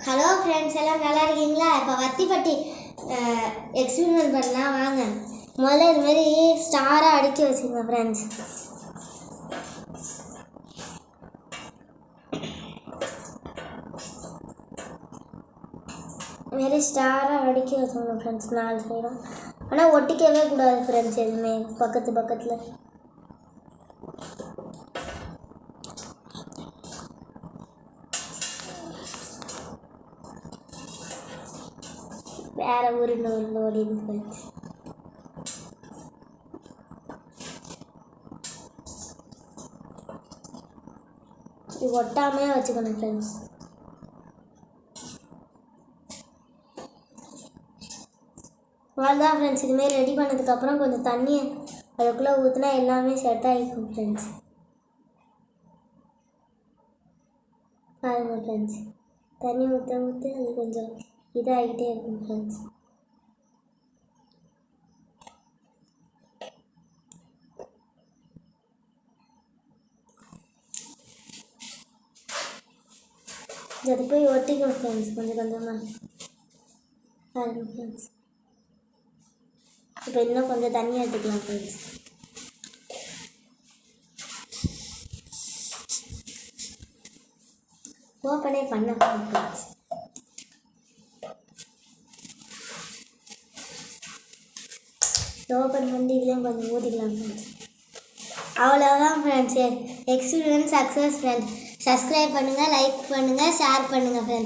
Hello friends, எல்லாம் நல்லா இருக்கீங்களா? இப்போ வத்திப்பட்டி எக்ஸ்பெரிமெண்ட் பண்ணலாம் வாங்க. முதல்ல இதுமாரி ஸ்டாராக அடுக்கி வச்சுருங்க ஃப்ரெண்ட்ஸ். இதுமாரி ஸ்டாராக அடுக்கி வச்சுருங்க ஃப்ரெண்ட்ஸ், 4 சைடும். ஆனால் ஒட்டிக்கவே கூடாது ஃப்ரெண்ட்ஸ், எதுவுமே பக்கத்தில் வேறு உருண்டை ஓடிது ஃப்ரெண்ட்ஸ். இது ஒட்டாமையே வச்சுக்கணும் ஃப்ரெண்ட்ஸ். அவ்வளோதான் ஃப்ரெண்ட்ஸ். இதுமாரி ரெடி பண்ணதுக்கப்புறம் கொஞ்சம் தண்ணியை அதுக்குள்ளே ஊற்றினா எல்லாமே செட் ஆகிருக்கும் ஃப்ரெண்ட்ஸ். பாருங்கள் ஃப்ரெண்ட்ஸ், தண்ணி ஊற்ற அது கொஞ்சம் இதாகிட்டே இருக்கும் ஃப்ரெண்ட்ஸ். அது போய் ஒட்டிக்கும் ஃப்ரெண்ட்ஸ் கொஞ்சம் கொஞ்சமாக. பாருங்கள் ஃப்ரெண்ட்ஸ், இப்போ இன்னும் கொஞ்சம் தண்ணி எடுத்துக்கலாம் ஃப்ரெண்ட்ஸ். ஓப்பனே பண்ண ஃப்ரெண்ட்ஸ். ஓப்பன் பண்ணி இதுலேயும் கொஞ்சம் ஊற்றிக்கலாம் ஃப்ரெண்ட்ஸ். அவ்வளோதான் friends, experience success friends. Subscribe பண்ணுங்கள், லைக் பண்ணுங்கள், ஷேர் பண்ணுங்கள் ஃப்ரெண்ட்ஸ்.